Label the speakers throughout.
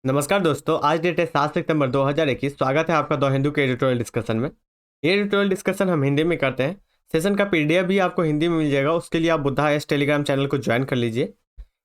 Speaker 1: नमस्कार दोस्तों, आज डेट है 7 सितंबर 2021। स्वागत है आपका द हिंदू के एडिटोरियल डिस्कशन में। ये एडिटोरियल डिस्कशन हम हिंदी में करते हैं। सेशन का पीडीएफ भी आपको हिंदी में मिल जाएगा। उसके लिए आप बुद्धा एस टेलीग्राम चैनल को ज्वाइन कर लीजिए।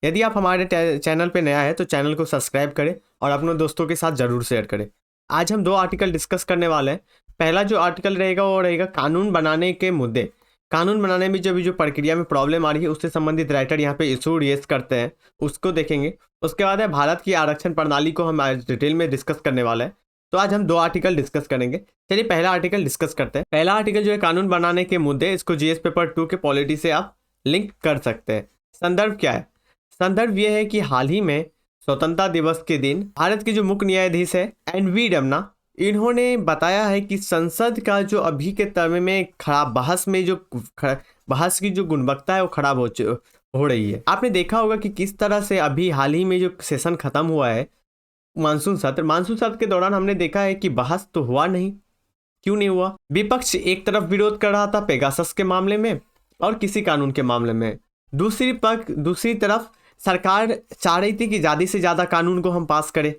Speaker 1: यदि आप हमारे चैनल पे नया है तो चैनल को सब्सक्राइब करें और अपने दोस्तों के साथ ज़रूर शेयर करें। आज हम 2 आर्टिकल डिस्कस करने वाले हैं। पहला जो आर्टिकल रहेगा वो रहेगा कानून बनाने के मुद्दे। कानून बनाने में जो प्रक्रिया में प्रॉब्लम आ रही है उससे संबंधित राइटर यहाँ पे इशू रेस करते हैं, उसको देखेंगे। उसके बाद है भारत की आरक्षण प्रणाली को हम आज डिटेल में डिस्कस करने वाले हैं। तो आज हम 2 आर्टिकल डिस्कस करेंगे। चलिए पहला आर्टिकल डिस्कस करते हैं। पहला आर्टिकल जो है कानून बनाने के मुद्दे, इसको जीएस पेपर 2 के पॉलिटी से आप लिंक कर सकते हैं। संदर्भ क्या है? संदर्भ यह है कि हाल ही में स्वतंत्रता दिवस के दिन भारत के जो मुख्य न्यायाधीश है एनवी रमन्ना, इन्होंने बताया है कि संसद का जो अभी के समय में खराब बहस की जो गुणवत्ता है वो खराब हो रही है। आपने देखा होगा कि किस तरह से अभी हाल ही में जो सेशन खत्म हुआ है, मानसून सत्र के दौरान हमने देखा है कि बहस तो हुआ नहीं। क्यों नहीं हुआ? विपक्ष एक तरफ विरोध कर रहा था पेगासस के मामले में और किसी कानून के मामले में। दूसरी तरफ सरकार चाह रही थी कि ज़्यादा से ज़्यादा कानून को हम पास करें,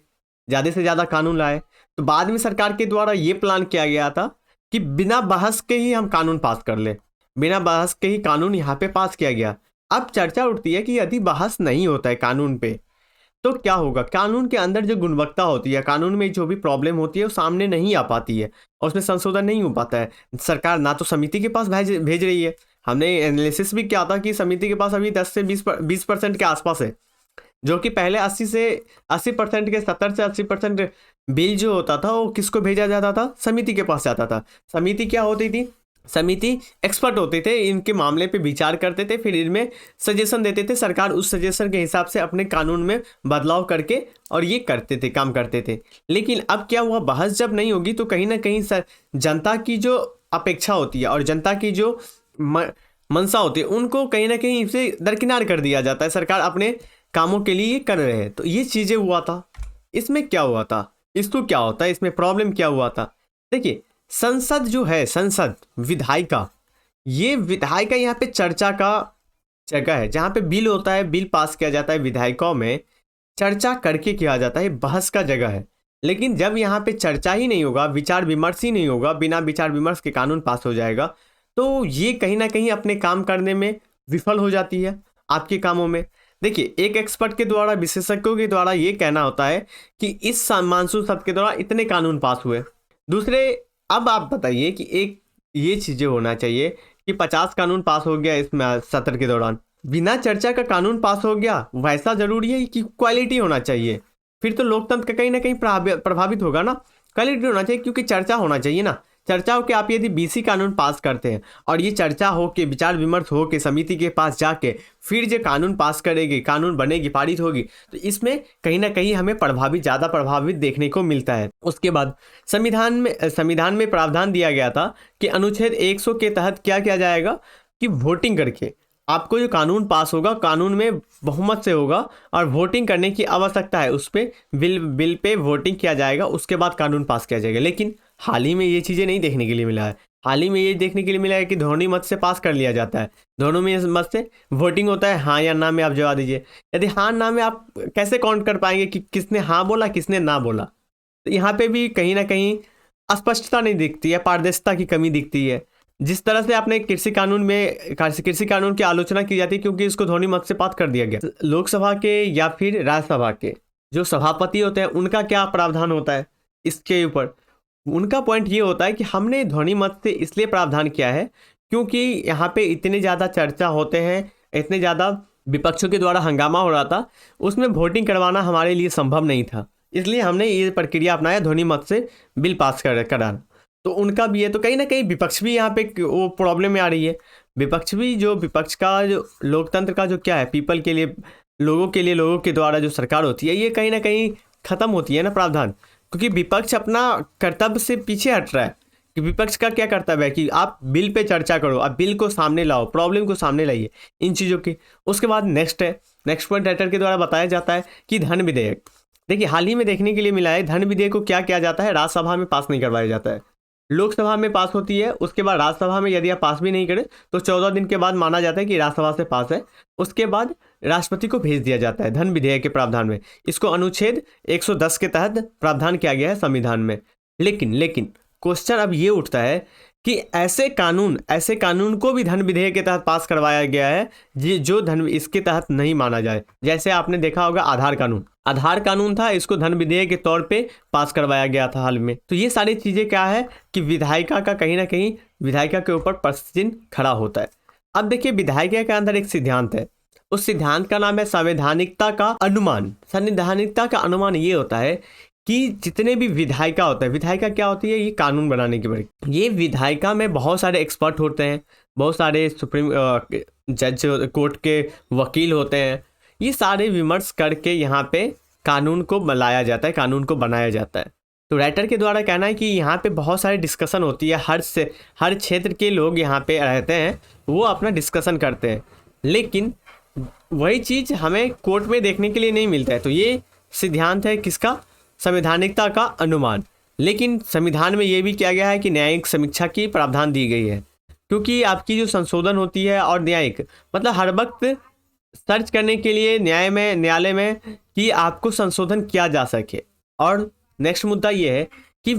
Speaker 1: ज़्यादा से ज़्यादा कानून लाए। तो बाद में सरकार के द्वारा ये प्लान किया गया था कि बिना बहस के ही हम कानून पास कर ले, बिना बहस के ही कानून यहाँ पे पास किया गया। अब चर्चा उठती है कि यदि बहस नहीं होता है कानून पे तो क्या होगा? कानून के अंदर जो गुणवत्ता होती है, कानून में जो भी प्रॉब्लम होती है वो सामने नहीं आ पाती है और उसमें संशोधन नहीं हो पाता है। सरकार ना तो समिति के पास भेज रही है। हमने एनालिसिस भी किया था कि समिति के पास अभी 10 से 20% के आसपास है, जो कि पहले 80% के 70 से 80% बिल जो होता था वो किसको भेजा जाता था? समिति के पास जाता था। समिति क्या होती थी? समिति एक्सपर्ट होते थे, इनके मामले पे विचार करते थे, फिर इनमें सजेशन देते थे। सरकार उस सजेशन के हिसाब से अपने कानून में बदलाव करके और ये काम करते थे। लेकिन अब क्या हुआ? बहस जब नहीं होगी तो कहीं ना कहीं जनता की जो अपेक्षा होती है और जनता की जो मंशा होती है उनको कहीं ना कहीं इसे दरकिनार कर दिया जाता है। सरकार अपने कामों के लिए ये कर रहे हैं। तो ये चीज़ें हुआ था। इसमें क्या हुआ था? इसको क्या होता है? इसमें प्रॉब्लम क्या हुआ था? देखिए, संसद जो है, संसद विधायिका, ये विधायिका यहाँ पे चर्चा का जगह है। जहाँ पे बिल होता है, बिल पास किया जाता है, विधायिकाओं में चर्चा करके किया जाता है, बहस का जगह है। लेकिन जब यहाँ पे चर्चा ही नहीं होगा, विचार विमर्श ही नहीं होगा, बिना विचार विमर्श के कानून पास हो जाएगा, तो ये कहीं ना कहीं अपने काम करने में विफल हो जाती है आपके कामों में। देखिए, एक एक्सपर्ट के द्वारा, विशेषज्ञों के द्वारा ये कहना होता है कि इस मानसून सत्र के दौरान इतने कानून पास हुए। दूसरे, अब आप बताइए कि एक ये चीज़ें होना चाहिए कि 50 कानून पास हो गया इस सत्र के दौरान, बिना चर्चा का कानून पास हो गया, वैसा जरूरी है कि क्वालिटी होना चाहिए? फिर तो लोकतंत्र का कहीं ना कहीं प्रभावित होगा ना। क्वालिटी होना चाहिए, क्योंकि चर्चा होना चाहिए ना। चर्चा हो के आप यदि बीसी कानून पास करते हैं और ये चर्चा हो के, विचार विमर्श हो के, समिति के पास जाके फिर जो कानून पास करेगी, कानून बनेगी, पारित होगी, तो इसमें कहीं ना कहीं हमें ज़्यादा प्रभावित देखने को मिलता है। उसके बाद संविधान में प्रावधान दिया गया था कि अनुच्छेद 100 के तहत क्या किया जाएगा कि वोटिंग करके आपको जो कानून पास होगा, कानून में बहुमत से होगा और वोटिंग करने की आवश्यकता है। उस पर बिल पे वोटिंग किया जाएगा, उसके बाद कानून पास किया जाएगा। लेकिन हाल ही में ये चीज़ें नहीं देखने के लिए मिला है। हाल ही में ये देखने के लिए मिला है कि ध्वनि मत से पास कर लिया जाता है। ध्वनि मत से वोटिंग होता है, हाँ या ना में आप जवाब दीजिए। यदि हाँ ना में आप कैसे काउंट कर पाएंगे कि किसने हाँ बोला, किसने ना बोला? तो यहाँ पे भी कहीं ना कहीं अस्पष्टता नहीं दिखती है, पारदर्शिता की कमी दिखती है। जिस तरह से आपने कृषि कानून की आलोचना की जाती है, क्योंकि इसको ध्वनि मत से पास कर दिया गया। लोकसभा के या फिर राज्यसभा के जो सभापति होते हैं उनका क्या प्रावधान होता है इसके ऊपर? उनका पॉइंट ये होता है कि हमने ध्वनि मत से इसलिए प्रावधान किया है क्योंकि यहाँ पे इतने ज़्यादा चर्चा होते हैं, इतने ज़्यादा विपक्षों के द्वारा हंगामा हो रहा था, उसमें वोटिंग करवाना हमारे लिए संभव नहीं था। इसलिए हमने ये प्रक्रिया अपनाया, ध्वनि मत से बिल पास कराना। तो उनका भी है। तो कहीं ना कहीं विपक्ष भी यहाँ पे वो प्रॉब्लम में आ रही है। विपक्ष का जो लोकतंत्र का जो क्या है, पीपल के लिए, लोगों के द्वारा जो सरकार होती है, ये कहीं ना कहीं खत्म होती है ना प्रावधान। क्योंकि विपक्ष अपना कर्तव्य से पीछे हट रहा है। कि विपक्ष का क्या कर्तव्य है कि आप बिल पे चर्चा करो, आप बिल को सामने लाओ, प्रॉब्लम को सामने लाइए, इन चीज़ों की। उसके बाद नेक्स्ट पॉइंट राइटर के द्वारा बताया जाता है कि धन विधेयक। देखिए, हाल ही में देखने के लिए मिला है, धन विधेयक को क्या किया जाता है, राज्यसभा में पास नहीं करवाया जाता है। लोकसभा में पास होती है, उसके बाद राज्यसभा में यदि आप पास भी नहीं करें तो 14 दिन के बाद माना जाता है कि राज्यसभा से पास है। उसके बाद राष्ट्रपति को भेज दिया जाता है धन विधेयक के प्रावधान में। इसको अनुच्छेद 110 के तहत प्रावधान किया गया है संविधान में। लेकिन क्वेश्चन अब ये उठता है कि ऐसे कानून को भी धन विधेयक के तहत पास करवाया गया है जो धन इसके तहत नहीं माना जाए। जैसे आपने देखा होगा आधार कानून था, इसको धन विधेयक के तौर पे पास करवाया गया था हाल में। तो ये सारी चीज़ें क्या है कि विधायिका का कहीं ना कहीं विधायिका के ऊपर प्रश्न चिन्ह खड़ा होता है। अब देखिए, विधायिका के अंदर एक सिद्धांत है, उस सिद्धांत का नाम है संवैधानिकता का अनुमान। संवैधानिकता का अनुमान ये होता है कि जितने भी विधायिका होता है, विधायिका क्या होती है, ये कानून बनाने की बड़ी, ये विधायिका में बहुत सारे एक्सपर्ट होते हैं, बहुत सारे सुप्रीम जज कोर्ट के वकील होते हैं। ये सारे विमर्श करके यहाँ पे कानून को लाया जाता है, कानून को बनाया जाता है। तो राइटर के द्वारा कहना है कि यहाँ पे बहुत सारी डिस्कशन होती है, हर क्षेत्र के लोग यहाँ पे रहते हैं, वो अपना डिस्कशन करते हैं, लेकिन वही चीज़ हमें कोर्ट में देखने के लिए नहीं मिलता है। तो ये सिद्धांत है किसका? संवैधानिकता का अनुमान। लेकिन संविधान में ये भी किया गया है कि न्यायिक समीक्षा की प्रावधान दी गई है, क्योंकि आपकी जो संशोधन होती है और न्यायिक मतलब हर वक्त सर्च करने के लिए न्यायालय में कि आपको संशोधन किया जा सके। और नेक्स्ट मुद्दा ये है कि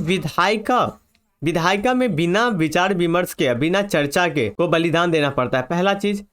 Speaker 1: विधायिका में बिना विचार विमर्श के, बिना चर्चा के को बलिदान देना पड़ता है। पहला चीज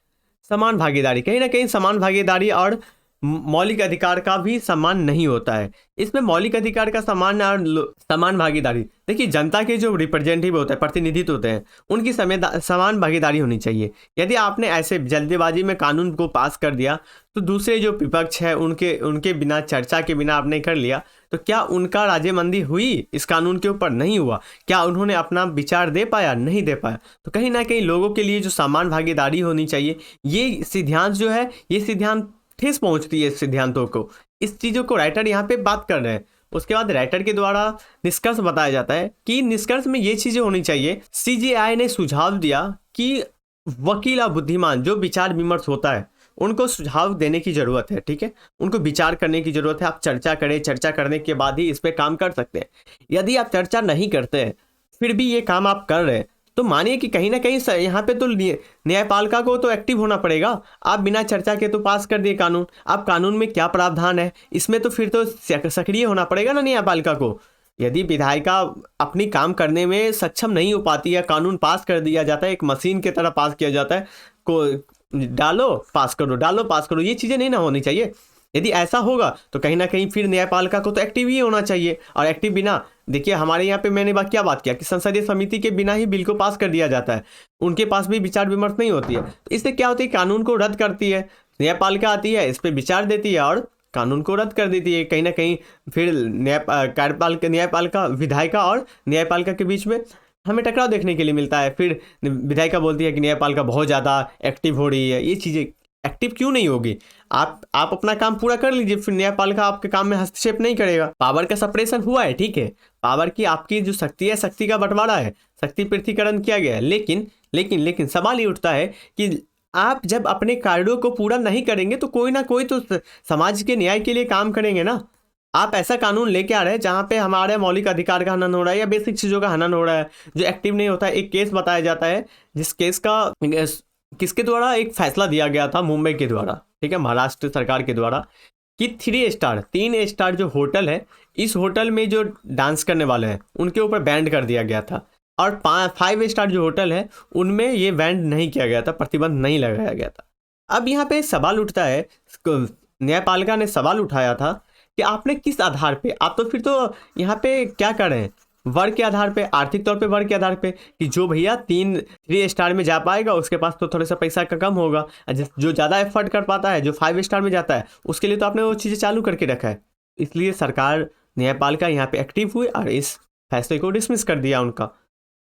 Speaker 1: समान भागीदारी, कहीं ना कहीं समान भागीदारी और मौलिक अधिकार का भी सम्मान नहीं होता है। इसमें मौलिक अधिकार का सम्मान और समान भागीदारी, देखिए जनता के जो रिप्रेजेंटेटिव होते हैं, प्रतिनिधित्व होते हैं, उनकी समान भागीदारी होनी चाहिए। यदि आपने ऐसे जल्दीबाजी में कानून को पास कर दिया तो दूसरे जो विपक्ष है उनके बिना चर्चा के बिना आपने कर लिया, तो क्या उनका राजेमंदी हुई इस कानून के ऊपर? नहीं हुआ। क्या उन्होंने अपना विचार दे पाया? नहीं दे पाया। तो कहीं ना कहीं लोगों के लिए जो समान भागीदारी होनी चाहिए, ये सिद्धांत जो है, ये सिद्धांत ठेस पहुंचती है इस सिद्धांतों को। इस चीज़ों को राइटर यहाँ पे बात कर रहे हैं। उसके बाद राइटर के द्वारा निष्कर्ष बताया जाता है कि निष्कर्ष में ये चीज़ें होनी चाहिए। सीजेआई ने सुझाव दिया कि वकील और बुद्धिमान जो विचार विमर्श होता है उनको सुझाव देने की ज़रूरत है, ठीक है, उनको विचार करने की ज़रूरत है। आप चर्चा करें, चर्चा करने के बाद ही इस पर काम कर सकते हैं। यदि आप चर्चा नहीं करते हैं फिर भी ये काम आप कर रहे हैं, तो मानिए कि कहीं ना कहीं यहाँ पे तो न्यायपालिका को तो एक्टिव होना पड़ेगा। आप बिना चर्चा के तो पास कर दिए कानून, आप कानून में क्या प्रावधान है इसमें तो फिर तो सक्रिय होना पड़ेगा ना न्यायपालिका को। यदि विधायिका अपनी काम करने में सक्षम नहीं हो पाती है, कानून पास कर दिया जाता है, एक मशीन की तरह पास किया जाता है, को डालो पास करो, डालो पास करो, ये चीज़ें नहीं ना होनी चाहिए। यदि ऐसा होगा तो कहीं ना कहीं फिर न्यायपालिका को तो एक्टिव ही होना चाहिए। और एक्टिव बिना, देखिए हमारे यहाँ पे मैंने क्या बात किया कि संसदीय समिति के बिना ही बिल को पास कर दिया जाता है, उनके पास भी विचार विमर्श नहीं होती है। तो इससे क्या होती है, कानून को रद्द करती है, न्यायपालिका आती है, इस पर विचार देती है और कानून को रद्द कर देती है। कहीं ना कहीं फिर न्यायपालिका विधायिका और न्यायपालिका के बीच में हमें टकराव देखने के लिए मिलता है। फिर विधायिका बोलती है कि न्यायपालिका बहुत ज़्यादा एक्टिव हो रही है। ये चीज़ें एक्टिव क्यों नहीं होगी? आप अपना काम पूरा कर लीजिए, फिर न्यायपालिका आपके काम में हस्तक्षेप नहीं करेगा। पावर का सेपरेशन हुआ है, ठीक है, पावर की आपकी जो शक्ति है, शक्ति का बंटवारा है, शक्ति पृथकीकरण किया गया है। लेकिन सवाल ये उठता है कि आप जब अपने कार्यों को पूरा नहीं करेंगे तो कोई ना कोई तो समाज के न्याय के लिए काम करेंगे ना। आप ऐसा कानून लेके आ रहे हैं जहाँ पे हमारे मौलिक अधिकार का हनन हो रहा है या बेसिक चीज़ों का हनन हो रहा है, जो एक्टिव नहीं होता है। एक केस बताया जाता है जिस केस का किसके द्वारा एक फैसला दिया गया था, मुंबई के द्वारा, ठीक है, महाराष्ट्र सरकार के द्वारा, कि 3 स्टार जो होटल है, इस होटल में जो डांस करने वाले हैं उनके ऊपर बैंड कर दिया गया था, और 5 स्टार जो होटल है उनमें ये बैंड नहीं किया गया था, प्रतिबंध नहीं लगाया गया था। अब यहाँ पे सवाल उठता है, न्यायपालिका ने सवाल उठाया था कि आपने किस आधार पे, आप तो फिर तो यहाँ पे क्या कर रहे हैं, वर्ग के आधार पे, आर्थिक तौर पे वर्ग के आधार पे, कि जो भैया 3 स्टार में जा पाएगा उसके पास तो थोड़ा सा पैसा का कम होगा, जो ज़्यादा एफर्ट कर पाता है, जो 5 स्टार में जाता है, उसके लिए तो आपने वो चीज़ें चालू करके रखा है। इसलिए सरकार, न्यायपालिका यहाँ पे एक्टिव हुई और इस फैसले को डिसमिस कर दिया उनका,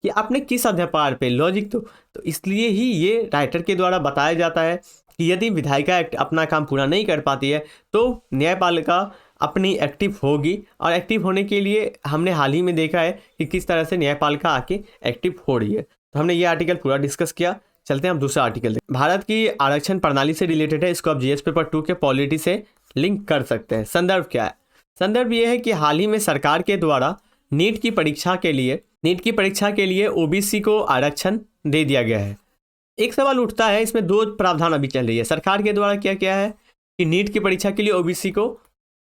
Speaker 1: कि आपने किस आधार पे, लॉजिक तो इसलिए ही ये राइटर के द्वारा बताया जाता है कि यदि विधायिका अपना काम पूरा नहीं कर पाती है तो न्यायपालिका अपनी एक्टिव होगी। और एक्टिव होने के लिए हमने हाल ही में देखा है कि किस तरह से न्यायपालिका आके एक्टिव हो रही है। तो हमने ये आर्टिकल पूरा डिस्कस किया। चलते हैं हम दूसरा आर्टिकल। भारत की आरक्षण प्रणाली से रिलेटेड है, इसको आप जीएस पेपर 2 के पॉलिटी से लिंक कर सकते हैं। संदर्भ क्या है? संदर्भ ये है कि हाल ही में सरकार के द्वारा नीट की परीक्षा के लिए नीट की परीक्षा के लिए ओबीसी को आरक्षण दे दिया गया है। एक सवाल उठता है, इसमें दो प्रावधान अभी चल रही है सरकार के द्वारा। क्या क्या है कि नीट की परीक्षा के लिए ओबीसी को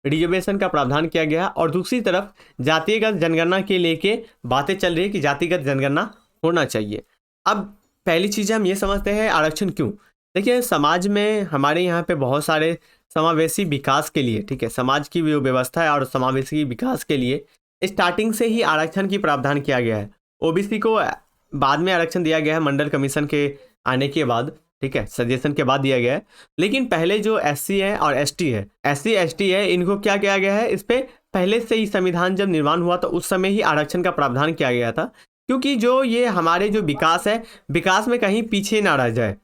Speaker 1: रिजर्वेशन का प्रावधान किया गया, और दूसरी तरफ जातिगत जनगणना के लेके बातें चल रही है कि जातिगत जनगणना होना चाहिए। अब पहली चीज़ हम ये समझते हैं आरक्षण क्यों। देखिए, समाज में हमारे यहाँ पे बहुत सारे समावेशी विकास के लिए, ठीक है, समाज की जो व्यवस्था है और समावेशी विकास के लिए स्टार्टिंग से ही आरक्षण की प्रावधान किया गया है। ओबीसी को बाद में आरक्षण दिया गया है मंडल कमीशन के आने के बाद, ठीक है, सजेशन के बाद दिया गया है। लेकिन पहले जो एससी है और एसटी है, एससी एसटी है, इनको क्या किया गया है, इस पर पहले से ही संविधान जब निर्माण हुआ तो उस समय ही आरक्षण का प्रावधान किया गया था, क्योंकि जो ये हमारे जो विकास है, विकास में कहीं पीछे ना रह जाए,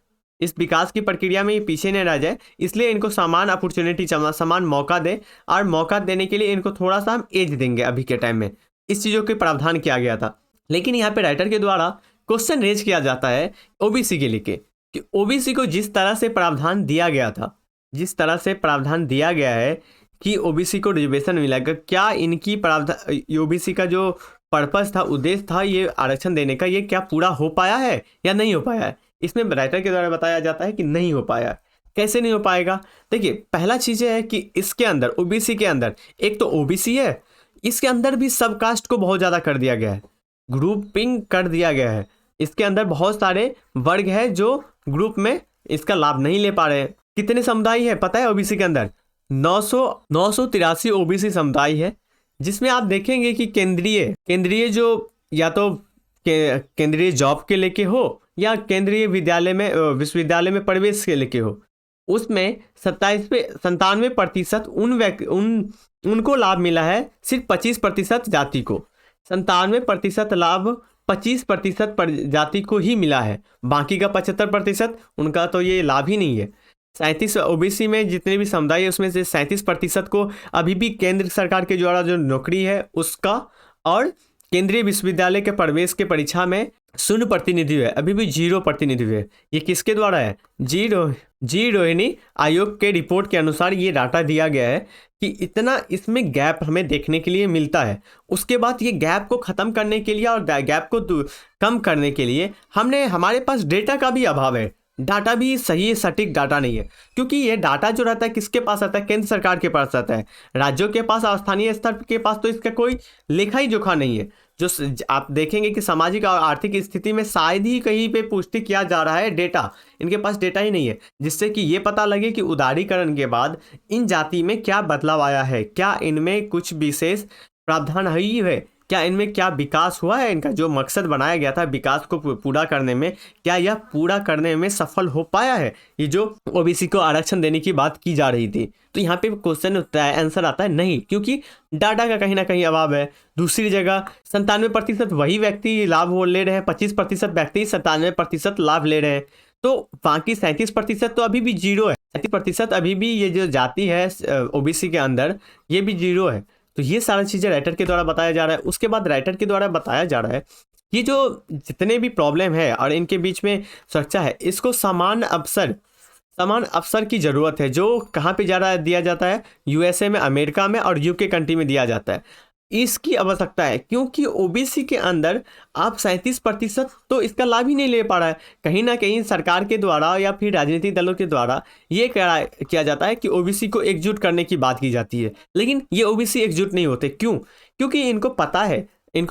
Speaker 1: इस विकास की प्रक्रिया में ये पीछे नहीं रह जाए, इसलिए इनको समान अपॉर्चुनिटी, समान मौका दे, और मौका देने के लिए इनको थोड़ा सा हम एज देंगे अभी के टाइम में। इस चीज़ों के प्रावधान किया गया था। लेकिन यहाँ पे राइटर के द्वारा क्वेश्चन रेज किया जाता है ओबीसी के लेके कि ओबीसी को जिस तरह से प्रावधान दिया गया था, जिस तरह से प्रावधान दिया गया है कि ओबीसी को रिजर्वेशन मिलेगा, क्या इनकी प्रावधान ओबीसी का जो पर्पस था, उद्देश्य था ये आरक्षण देने का, ये क्या पूरा हो पाया है या नहीं हो पाया है। इसमें राइटर के द्वारा बताया जाता है कि नहीं हो पाया। कैसे नहीं हो पाएगा? देखिए, पहला चीज़ है कि इसके अंदर ओबीसी के अंदर एक तो ओबीसी है, इसके अंदर भी सब कास्ट को बहुत ज़्यादा कर दिया गया है, ग्रुपिंग कर दिया गया है। इसके अंदर बहुत सारे वर्ग है जो ग्रुप में इसका लाभ नहीं ले पा रहे हैं। कितने समुदाय है पता है ओबीसी के अंदर? 983 ओबीसी समुदाय है, जिसमें आप देखेंगे कि केंद्रीय जो या तो केंद्रीय जॉब के लेके हो या केंद्रीय विद्यालय में विश्वविद्यालय में प्रवेश के लेके हो, उसमें 97% उनको लाभ मिला है, सिर्फ 25% जाति को। 97% लाभ 25% जाति को ही मिला है, बाकी का 75% उनका तो ये लाभ ही नहीं है। 37 ओबीसी में जितने भी समुदाय है उसमें से 37% को अभी भी केंद्र सरकार के द्वारा जो नौकरी है उसका, और केंद्रीय विश्वविद्यालय के प्रवेश के परीक्षा में 0 प्रतिनिधित्व है, अभी भी 0 प्रतिनिधित्व है। ये किसके द्वारा है? जी रोहिणी आयोग के रिपोर्ट के अनुसार ये डाटा दिया गया है कि इतना इसमें गैप हमें देखने के लिए मिलता है। उसके बाद ये गैप को ख़त्म करने के लिए और गैप को कम करने के लिए हमारे पास डेटा का भी अभाव है, डाटा भी सही सटीक डाटा नहीं है, क्योंकि ये डाटा जो रहता है किसके पास आता है? केंद्र सरकार के पास आता है, राज्यों के पास और स्थानीय स्तर के पास तो इसका कोई लेखा ही जोखा नहीं है। जो आप देखेंगे कि सामाजिक और आर्थिक स्थिति में शायद ही कहीं पे पुष्टि किया जा रहा है डेटा, इनके पास डेटा ही नहीं है जिससे कि ये पता लगे कि उदारीकरण के बाद इन जाति में क्या बदलाव आया है, क्या इनमें कुछ विशेष प्रावधान है, क्या इनमें क्या विकास हुआ है, इनका जो मकसद बनाया गया था विकास को पूरा करने में, क्या यह पूरा करने में सफल हो पाया है। ये जो ओबीसी को आरक्षण देने की बात की जा रही थी, तो यहाँ पे क्वेश्चन उठता है, आंसर आता है नहीं, क्योंकि डाटा का कहीं ना कहीं अभाव है। दूसरी जगह 97% वही व्यक्ति लाभ ले रहे हैं, 25% व्यक्ति 97% लाभ ले रहे हैं, तो बाकी 37% तो अभी भी 0 है। 37% अभी भी ये जो जाति है ओबीसी के अंदर, ये भी 0 है। तो ये सारी चीज़ें राइटर के द्वारा बताया जा रहा है। उसके बाद राइटर के द्वारा बताया जा रहा है कि जो जितने भी प्रॉब्लम है और इनके बीच में चर्चा है, इसको समान अवसर की ज़रूरत है, जो कहाँ पे दिया जाता है? यूएसए में, अमेरिका में और यूके कंट्री में दिया जाता है। इसकी आवश्यकता है, क्योंकि ओबीसी के अंदर आप 37% तो इसका लाभ ही नहीं ले पा रहा है। कहीं ना कहीं सरकार के द्वारा या फिर राजनीतिक दलों के द्वारा ये किया जाता है कि ओबीसी को एकजुट करने की बात की जाती है, लेकिन ये ओबीसी एकजुट नहीं होते। क्यों? क्योंकि इनको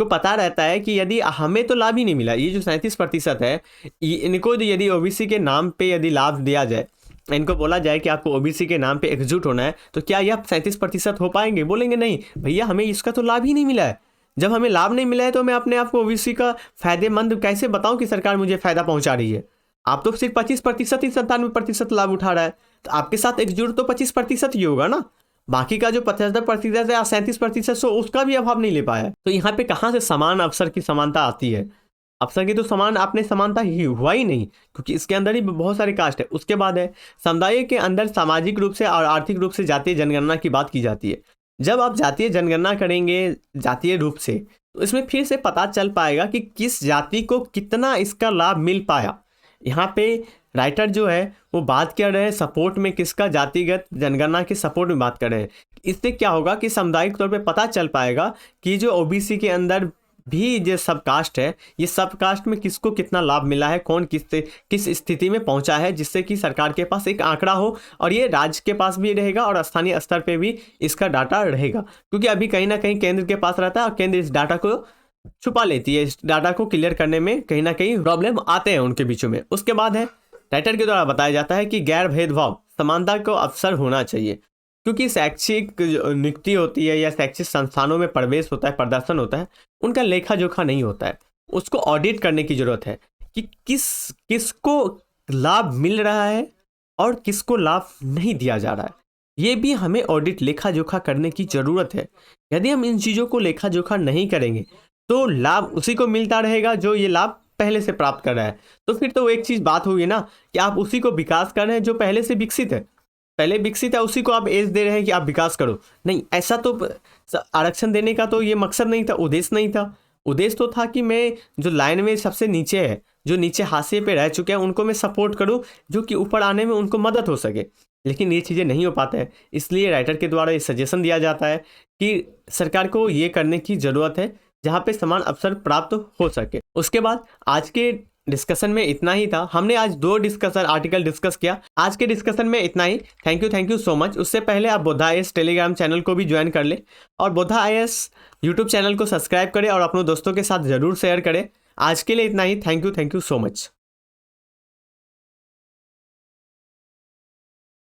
Speaker 1: पता रहता है कि यदि हमें तो लाभ ही नहीं मिला, ये जो 37% है, इनको यदि ओबीसी के नाम पे यदि लाभ दिया जाए, इनको बोला जाए कि आपको ओबीसी के नाम पे एकजुट होना है, तो क्या यह 37% हो पाएंगे? बोलेंगे नहीं भैया, हमें इसका तो लाभ ही नहीं मिला है। जब हमें लाभ नहीं मिला है तो मैं अपने आप को ओबीसी का फायदेमंद कैसे बताऊं कि सरकार मुझे फायदा पहुंचा रही है? आप तो सिर्फ 25% ही 97% लाभ उठा रहा है, तो आपके साथ एकजुट तो 25% ही होगा ना। बाकी का जो 75% या 37% उसका भी अभाव नहीं ले पाया। तो यहाँ पे कहाँ से समान अवसर की समानता आती है? अवसर की तो समानता ही हुआ ही नहीं, क्योंकि इसके अंदर ही बहुत सारे कास्ट है। उसके बाद है समुदाय के अंदर सामाजिक रूप से और आर्थिक रूप से जातीय जनगणना की बात की जाती है। जब आप जातीय जनगणना करेंगे जातीय रूप से, तो इसमें फिर से पता चल पाएगा कि किस जाति को कितना इसका लाभ मिल पाया। यहाँ पे राइटर जो है वो बात कर रहे हैं सपोर्ट में, किसका? जातिगत जनगणना के सपोर्ट में बात कर रहे हैं। इससे क्या होगा कि सामुदायिक तौर पे पता चल पाएगा कि जो ओबीसी के अंदर भी ये सब कास्ट है, ये सब कास्ट में किसको कितना लाभ मिला है, कौन किस स्थिति में पहुंचा है, जिससे कि सरकार के पास एक आंकड़ा हो और ये राज्य के पास भी रहेगा और स्थानीय स्तर पे भी इसका डाटा रहेगा। क्योंकि अभी कहीं ना कहीं केंद्र के पास रहता है और केंद्र इस डाटा को छुपा लेती है, इस डाटा को क्लियर करने में कहीं ना कहीं प्रॉब्लम आते हैं उनके बीचों में। उसके बाद है राइटर के द्वारा बताया जाता है कि गैर भेदभाव समानता को अवसर होना चाहिए, क्योंकि शैक्षिक नियुक्ति होती है या शैक्षिक संस्थानों में प्रवेश होता है, प्रदर्शन होता है, उनका लेखा जोखा नहीं होता है, उसको ऑडिट करने की जरूरत है कि किसको लाभ मिल रहा है और किसको लाभ नहीं दिया जा रहा है। ये भी हमें ऑडिट लेखा जोखा करने की ज़रूरत है। यदि हम इन चीज़ों को लेखा जोखा नहीं करेंगे तो लाभ उसी को मिलता रहेगा जो ये लाभ पहले से प्राप्त कर रहा है। तो फिर तो एक चीज़ बात हुई ना कि आप उसी को विकास कर रहे हैं जो पहले से विकसित है, पहले विकसित है, उसी को आप एज दे रहे हैं कि आप विकास करो। नहीं, ऐसा तो आरक्षण देने का तो ये मकसद नहीं था, उद्देश्य नहीं था। उद्देश्य तो था कि मैं जो लाइन में सबसे नीचे है, जो नीचे हाशिए पे रह चुके हैं, उनको मैं सपोर्ट करूं, जो कि ऊपर आने में उनको मदद हो सके। लेकिन ये चीज़ें नहीं हो पाते हैं, इसलिए राइटर के द्वारा ये सजेशन दिया जाता है कि सरकार को ये करने की ज़रूरत है जहाँ पे समान अवसर प्राप्त हो सके। उसके बाद आज के डिस्कशन में इतना ही था। हमने आज 2 आर्टिकल डिस्कस किया। आज के डिस्कशन में इतना ही। Thank you so much. उससे पहले आप बोधा IAS टेलीग्राम चैनल को भी ज्वाइन कर ले और बोधा IAS यूट्यूब चैनल को सब्सक्राइब करें और अपने दोस्तों के साथ ज़रूर शेयर करें। आज के लिए इतना ही। Thank you so much.